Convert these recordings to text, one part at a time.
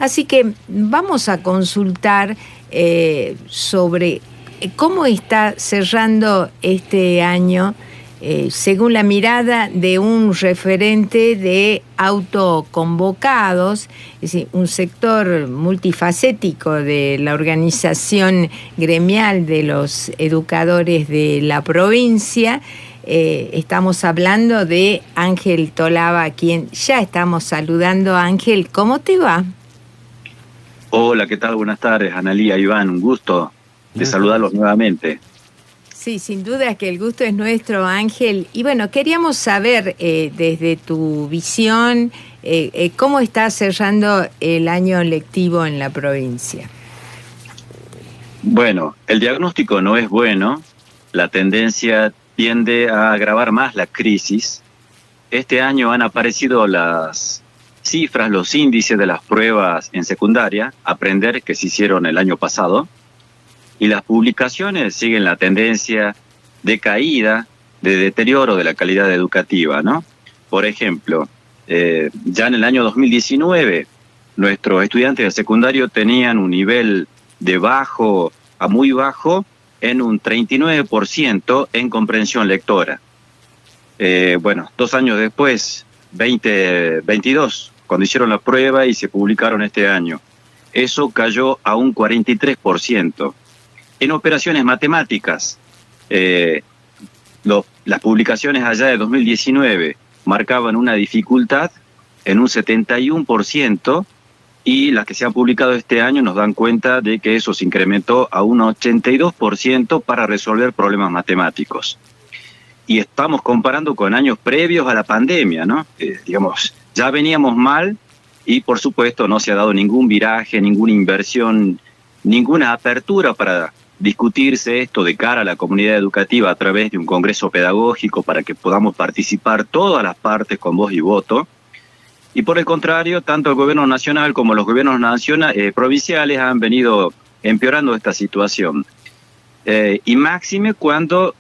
Así que vamos a consultar sobre cómo está cerrando este año, según la mirada de un referente de autoconvocados, es decir, un sector multifacético de la organización gremial de los educadores de la provincia. Estamos hablando de Ángel Tolaba, a quien ya estamos saludando. Ángel, ¿cómo te va? Hola, ¿qué tal? Buenas tardes, Analía, Iván, un gusto de saludarlos nuevamente. Sí, sin duda que el gusto es nuestro, Ángel. Y bueno, queríamos saber desde tu visión cómo está cerrando el año lectivo en la provincia. Bueno, el diagnóstico no es bueno, la tendencia tiende a agravar más la crisis. Este año han aparecido las cifras, los índices de las pruebas en secundaria, aprender, que se hicieron el año pasado, y las publicaciones siguen la tendencia de caída, de deterioro de la calidad educativa, ¿no? Por ejemplo, ya en el año 2019, nuestros estudiantes de secundario tenían un nivel de bajo a muy bajo en un 39% en comprensión lectora. Bueno, 2 años después, 2022, cuando hicieron la prueba y se publicaron este año, eso cayó a un 43%. En operaciones matemáticas, las publicaciones allá de 2019 marcaban una dificultad en un 71%, y las que se han publicado este año nos dan cuenta de que eso se incrementó a un 82% para resolver problemas matemáticos. Y estamos comparando con años previos a la pandemia, ¿no? Digamos, ya veníamos mal y por supuesto no se ha dado ningún viraje, ninguna inversión, ninguna apertura para discutirse esto de cara a la comunidad educativa a través de un congreso pedagógico para que podamos participar todas las partes con voz y voto. Y por el contrario, tanto el gobierno nacional como los gobiernos provinciales han venido empeorando esta situación. Y máxime cuando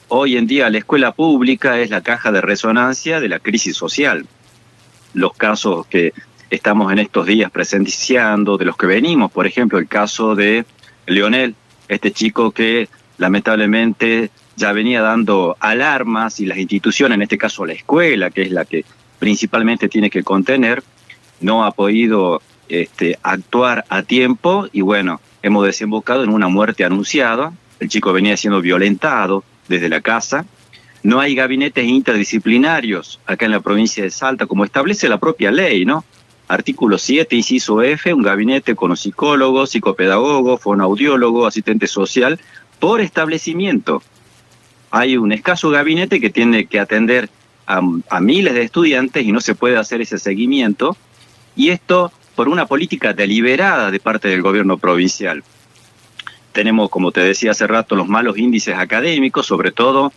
hoy en día la escuela pública es la caja de resonancia de la crisis social. Los casos que estamos en estos días presenciando, de los que venimos, por ejemplo, el caso de Leonel, este chico que lamentablemente ya venía dando alarmas y las instituciones, en este caso la escuela, que es la que principalmente tiene que contener, no ha podido actuar a tiempo y bueno, hemos desembocado en una muerte anunciada. El chico venía siendo violentado desde la casa. No hay gabinetes interdisciplinarios acá en la provincia de Salta, como establece la propia ley, ¿no? Artículo 7, inciso F, un gabinete con un psicólogo, psicopedagogo, fonoaudiólogo, asistente social, por establecimiento. Hay un escaso gabinete que tiene que atender a miles de estudiantes y no se puede hacer ese seguimiento, y esto por una política deliberada de parte del gobierno provincial. Tenemos, como te decía hace rato, los malos índices académicos, sobre todo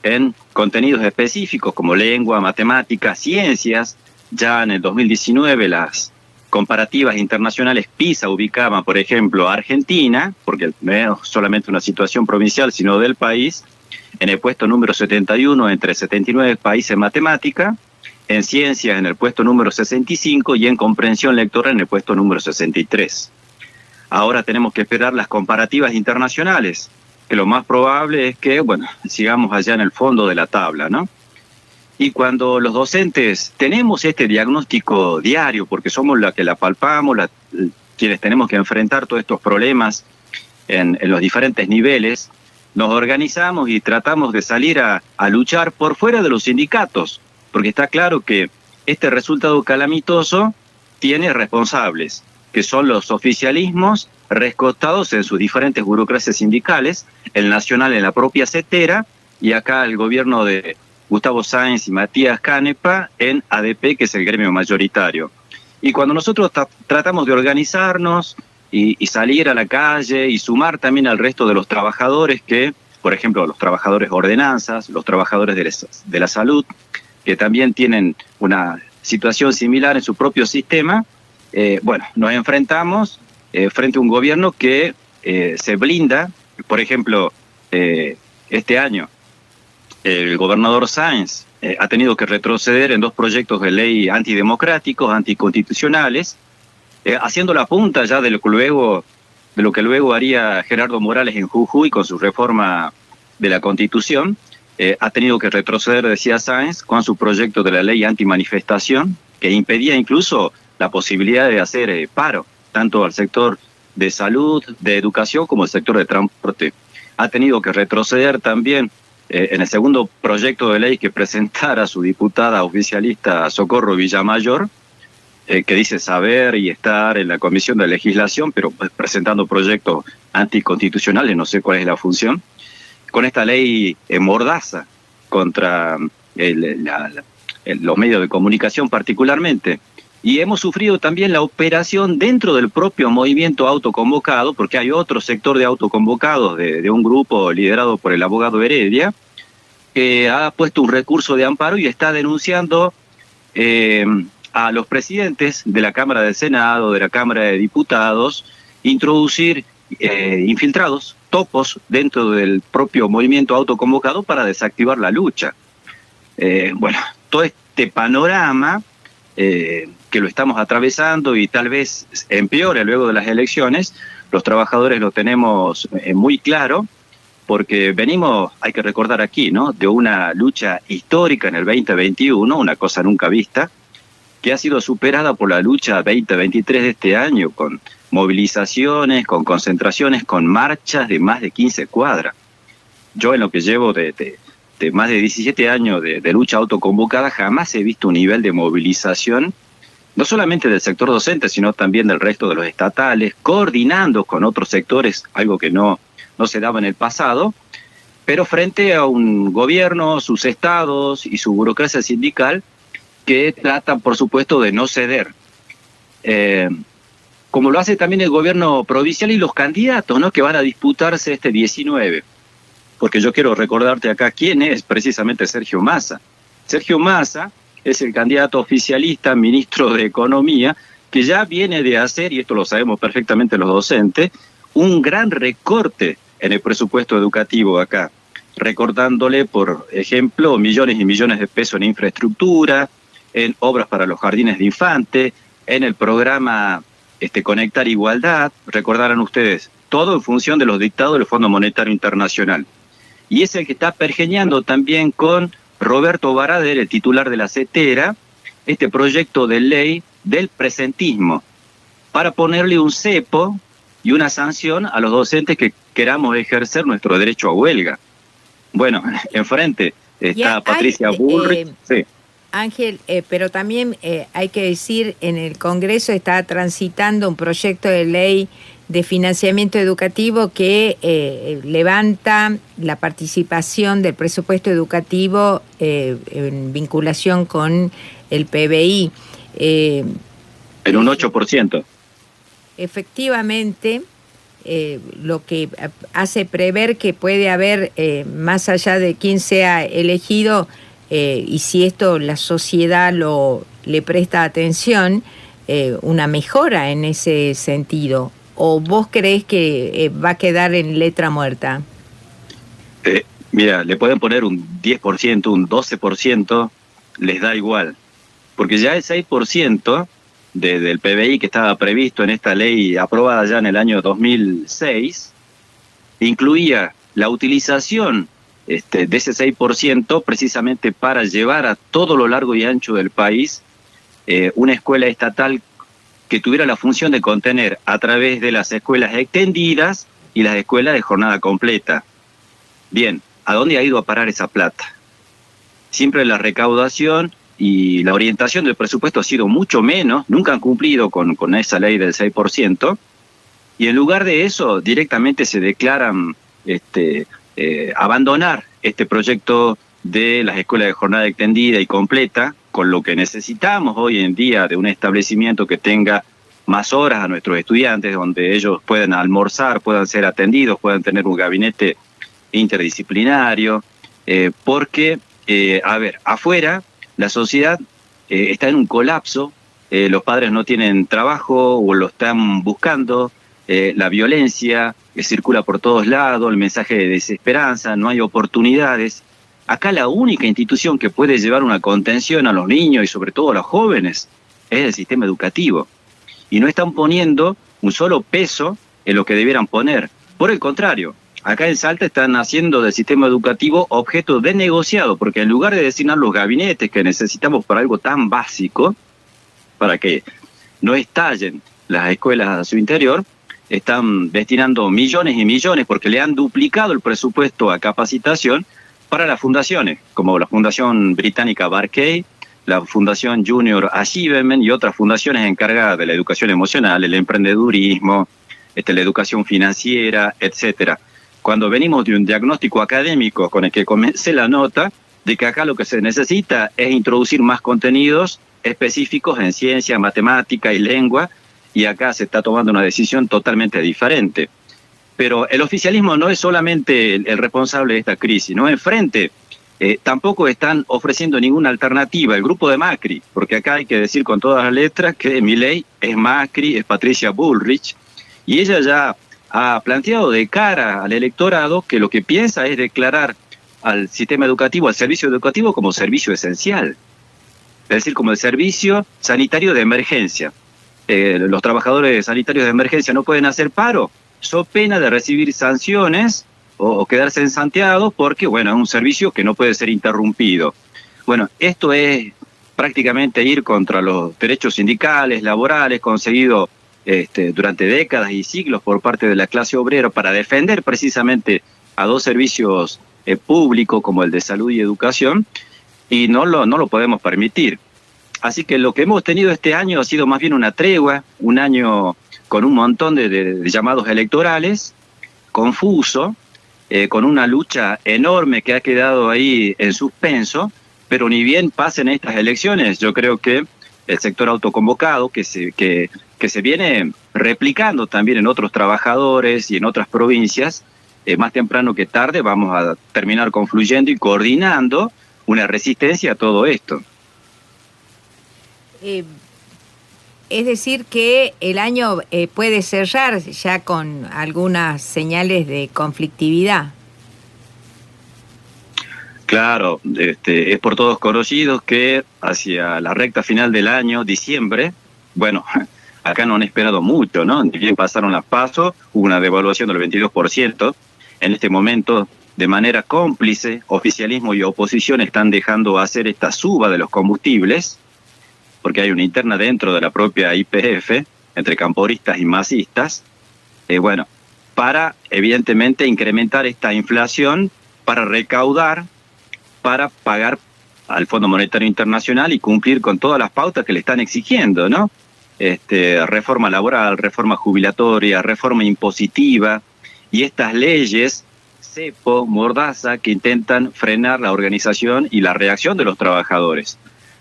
en contenidos específicos como lengua, matemáticas, ciencias. Ya en el 2019 las comparativas internacionales PISA ubicaban, por ejemplo, a Argentina, porque no es solamente una situación provincial, sino del país, en el puesto número 71 entre 79 países en matemática, en ciencias en el puesto número 65 y en comprensión lectora en el puesto número 63. Ahora tenemos que esperar las comparativas internacionales, que lo más probable es que, bueno, sigamos allá en el fondo de la tabla, ¿no? Y cuando los docentes tenemos este diagnóstico diario, porque somos los que la palpamos, quienes tenemos que enfrentar todos estos problemas en los diferentes niveles, nos organizamos y tratamos de salir a luchar por fuera de los sindicatos, porque está claro que este resultado calamitoso tiene responsables, que son los oficialismos rescotados en sus diferentes burocracias sindicales, el nacional en la propia CETERA, y acá el gobierno de Gustavo Sáenz y Matías Canepa en ADP, que es el gremio mayoritario. Y cuando nosotros tratamos de organizarnos y salir a la calle y sumar también al resto de los trabajadores que, por ejemplo, los trabajadores de ordenanzas, los trabajadores de la salud, que también tienen una situación similar en su propio sistema, bueno, nos enfrentamos frente a un gobierno que se blinda. Por ejemplo, este año el gobernador Sáenz ha tenido que retroceder en 2 proyectos de ley antidemocráticos, anticonstitucionales, haciendo la punta ya de lo que luego haría Gerardo Morales en Jujuy con su reforma de la Constitución. Ha tenido que retroceder, decía Sáenz, con su proyecto de la ley antimanifestación, que impedía incluso la posibilidad de hacer paro, tanto al sector de salud, de educación, como al sector de transporte. Ha tenido que retroceder también en el segundo proyecto de ley que presentara su diputada oficialista Socorro Villamayor, que dice saber y estar en la Comisión de Legislación, pero presentando proyectos anticonstitucionales, no sé cuál es la función, con esta ley mordaza contra los medios de comunicación particularmente. Y hemos sufrido también la operación dentro del propio movimiento autoconvocado, porque hay otro sector de autoconvocados de un grupo liderado por el abogado Heredia, que ha puesto un recurso de amparo y está denunciando a los presidentes de la Cámara del Senado, de la Cámara de Diputados, introducir infiltrados, topos dentro del propio movimiento autoconvocado para desactivar la lucha. Bueno, todo este panorama que lo estamos atravesando y tal vez empeore luego de las elecciones, los trabajadores lo tenemos muy claro, porque venimos, hay que recordar aquí, ¿no?, de una lucha histórica en el 2021, una cosa nunca vista, que ha sido superada por la lucha 2023 de este año, con movilizaciones, con concentraciones, con marchas de más de 15 cuadras. Yo en lo que llevo de más de 17 años de lucha autoconvocada, jamás he visto un nivel de movilización, no solamente del sector docente, sino también del resto de los estatales, coordinando con otros sectores, algo que no se daba en el pasado, pero frente a un gobierno, sus estados y su burocracia sindical, que tratan, por supuesto, de no ceder. Como lo hace también el gobierno provincial y los candidatos, ¿no?, que van a disputarse este 19. Porque yo quiero recordarte acá quién es precisamente Sergio Massa. Sergio Massa es el candidato oficialista, ministro de Economía, que ya viene de hacer, y esto lo sabemos perfectamente los docentes, un gran recorte en el presupuesto educativo acá, recortándole, por ejemplo, millones y millones de pesos en infraestructura, en obras para los jardines de infantes, en el programa Conectar Igualdad, recordarán ustedes, todo en función de los dictados del Fondo Monetario Internacional. Y es el que está pergeñando también con Roberto Barader, el titular de la CETERA, este proyecto de ley del presentismo, para ponerle un cepo y una sanción a los docentes que queramos ejercer nuestro derecho a huelga. Bueno, enfrente está Patricia Bullrich. Sí. Ángel, pero también hay que decir, en el Congreso está transitando un proyecto de ley de financiamiento educativo que levanta la participación del presupuesto educativo en vinculación con el PBI. En un 8%. Efectivamente, lo que hace prever que puede haber, más allá de quién sea elegido, y si esto la sociedad le presta atención, una mejora en ese sentido. ¿O vos creés que va a quedar en letra muerta? Mira, le pueden poner un 10%, un 12%, les da igual. Porque ya el 6% del PBI que estaba previsto en esta ley aprobada ya en el año 2006, incluía la utilización de ese 6% precisamente para llevar a todo lo largo y ancho del país una escuela estatal que tuviera la función de contener a través de las escuelas extendidas y las escuelas de jornada completa. Bien, ¿a dónde ha ido a parar esa plata? Siempre la recaudación y la orientación del presupuesto ha sido mucho menos, nunca han cumplido con esa ley del 6%, y en lugar de eso directamente se declaran abandonar este proyecto de las escuelas de jornada extendida y completa, con lo que necesitamos hoy en día de un establecimiento que tenga más horas a nuestros estudiantes, donde ellos puedan almorzar, puedan ser atendidos, puedan tener un gabinete interdisciplinario, porque, afuera la sociedad está en un colapso, los padres no tienen trabajo o lo están buscando, la violencia que circula por todos lados, el mensaje de desesperanza, no hay oportunidades. Acá la única institución que puede llevar una contención a los niños y sobre todo a los jóvenes es el sistema educativo. y no están poniendo un solo peso en lo que debieran poner. Por el contrario, acá en Salta están haciendo del sistema educativo objeto de negociado, porque en lugar de designar los gabinetes que necesitamos para algo tan básico, para que no estallen las escuelas a su interior, están destinando millones y millones, porque le han duplicado el presupuesto a capacitación para las fundaciones, como la Fundación Británica Barclay, la Fundación Junior Achievement y otras fundaciones encargadas de la educación emocional, el emprendedurismo, la educación financiera, etcétera. Cuando venimos de un diagnóstico académico con el que comencé la nota, de que acá lo que se necesita es introducir más contenidos específicos en ciencia, matemática y lengua, y acá se está tomando una decisión totalmente diferente. Pero el oficialismo no es solamente el responsable de esta crisis, ¿no? Enfrente tampoco están ofreciendo ninguna alternativa el grupo de Macri, porque acá hay que decir con todas las letras que Milei es Macri, es Patricia Bullrich, y ella ya ha planteado de cara al electorado que lo que piensa es declarar al sistema educativo, al servicio educativo como servicio esencial, es decir, como el servicio sanitario de emergencia. Los trabajadores sanitarios de emergencia no pueden hacer paro, so pena de recibir sanciones o quedarse ensanteados porque, bueno, es un servicio que no puede ser interrumpido. Bueno, esto es prácticamente ir contra los derechos sindicales, laborales, conseguido durante décadas y siglos por parte de la clase obrera para defender precisamente a dos servicios públicos como el de salud y educación, y no lo podemos permitir. Así que lo que hemos tenido este año ha sido más bien una tregua, un año con un montón de llamados electorales, confuso, con una lucha enorme que ha quedado ahí en suspenso, pero ni bien pasen estas elecciones, yo creo que el sector autoconvocado, que se viene replicando también en otros trabajadores y en otras provincias, más temprano que tarde vamos a terminar confluyendo y coordinando una resistencia a todo esto. Es decir, que el año puede cerrar ya con algunas señales de conflictividad. Claro, es por todos conocidos que hacia la recta final del año, diciembre, bueno, acá no han esperado mucho, ¿no? Ni bien pasaron las PASO, hubo una devaluación del 22%. En este momento, de manera cómplice, oficialismo y oposición están dejando hacer esta suba de los combustibles, porque hay una interna dentro de la propia YPF, entre camporistas y masistas, bueno, para evidentemente incrementar esta inflación, para recaudar, para pagar al Fondo Monetario Internacional y cumplir con todas las pautas que le están exigiendo, ¿no? Reforma laboral, reforma jubilatoria, reforma impositiva, y estas leyes, cepo, mordaza, que intentan frenar la organización y la reacción de los trabajadores.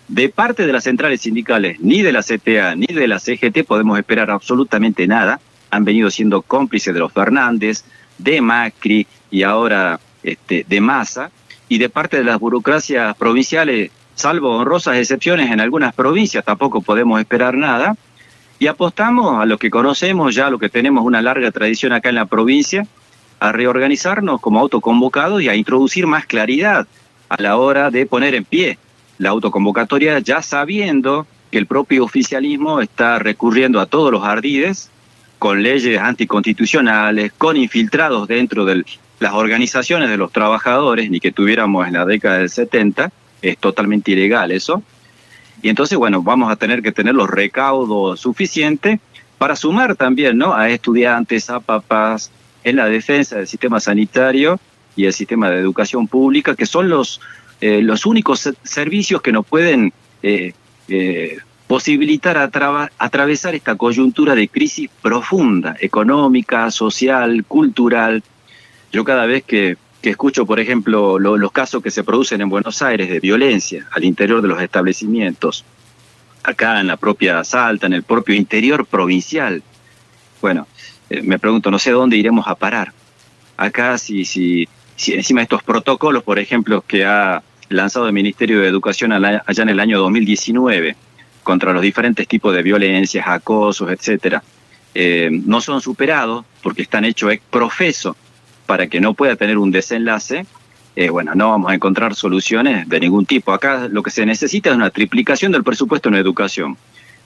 De parte de las centrales sindicales, ni de la CTA, ni de la CGT podemos esperar absolutamente nada. Han venido siendo cómplices de los Fernández, de Macri y ahora de Massa. Y de parte de las burocracias provinciales, salvo honrosas excepciones en algunas provincias, tampoco podemos esperar nada. Y apostamos a lo que conocemos ya, a lo que tenemos una larga tradición acá en la provincia, a reorganizarnos como autoconvocados y a introducir más claridad a la hora de poner en pie la autoconvocatoria, ya sabiendo que el propio oficialismo está recurriendo a todos los ardides, con leyes anticonstitucionales, con infiltrados dentro de las organizaciones de los trabajadores, ni que tuviéramos en la década del 70, es totalmente ilegal eso. Y entonces, bueno, vamos a tener que tener los recaudos suficientes para sumar también, ¿no?, a estudiantes, a papás, en la defensa del sistema sanitario y el sistema de educación pública, que son los únicos servicios que nos pueden posibilitar atravesar esta coyuntura de crisis profunda, económica, social, cultural. Yo cada vez que escucho, por ejemplo, los casos que se producen en Buenos Aires de violencia al interior de los establecimientos, acá en la propia Salta, en el propio interior provincial, bueno, me pregunto, no sé dónde iremos a parar. Acá, si encima de estos protocolos, por ejemplo, que ha lanzado el Ministerio de Educación allá en el año 2019, contra los diferentes tipos de violencias, acosos, etcétera, no son superados porque están hechos ex profeso para que no pueda tener un desenlace, bueno, no vamos a encontrar soluciones de ningún tipo. Acá lo que se necesita es una triplicación del presupuesto en educación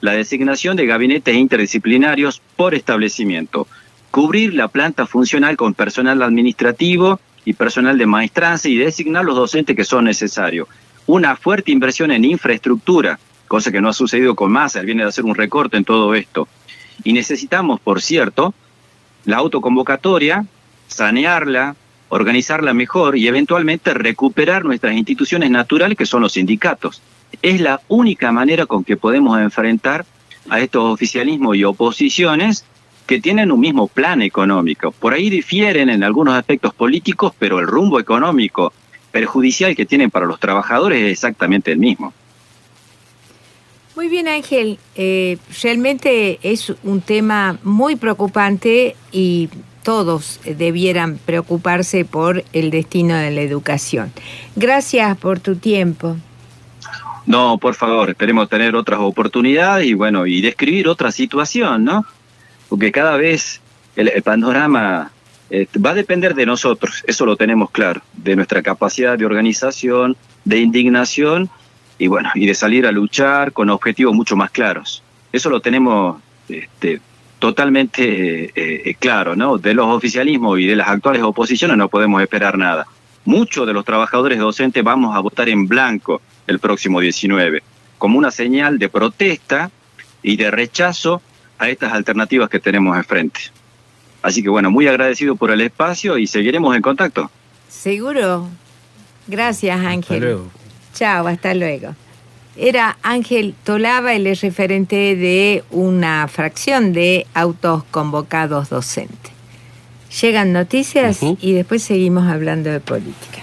la designación de gabinetes interdisciplinarios por establecimiento, cubrir la planta funcional con personal administrativo y personal de maestranza y designar los docentes que son necesarios. Una fuerte inversión en infraestructura, cosa que no ha sucedido con Massa, él viene de hacer un recorte en todo esto. Y necesitamos, por cierto, la autoconvocatoria, sanearla, organizarla mejor y eventualmente recuperar nuestras instituciones naturales que son los sindicatos. Es la única manera con que podemos enfrentar a estos oficialismos y oposiciones que tienen un mismo plan económico. Por ahí difieren en algunos aspectos políticos, pero el rumbo económico perjudicial que tienen para los trabajadores es exactamente el mismo. Muy bien, Ángel. Realmente es un tema muy preocupante y todos debieran preocuparse por el destino de la educación. Gracias por tu tiempo. No, por favor, esperemos tener otras oportunidades y bueno, y describir otra situación, ¿no? Porque cada vez el panorama va a depender de nosotros, eso lo tenemos claro, de nuestra capacidad de organización, de indignación y bueno, y de salir a luchar con objetivos mucho más claros. Eso lo tenemos totalmente claro, ¿no? De los oficialismos y de las actuales oposiciones no podemos esperar nada. Muchos de los trabajadores docentes vamos a votar en blanco el próximo 19, como una señal de protesta y de rechazo a estas alternativas que tenemos enfrente. Así que bueno, muy agradecido por el espacio y seguiremos en contacto. Seguro. Gracias, Ángel. Hasta luego. Chao, hasta luego. Era Ángel Tolaba, el referente de una fracción de autoconvocados docentes. Llegan noticias y después seguimos hablando de política.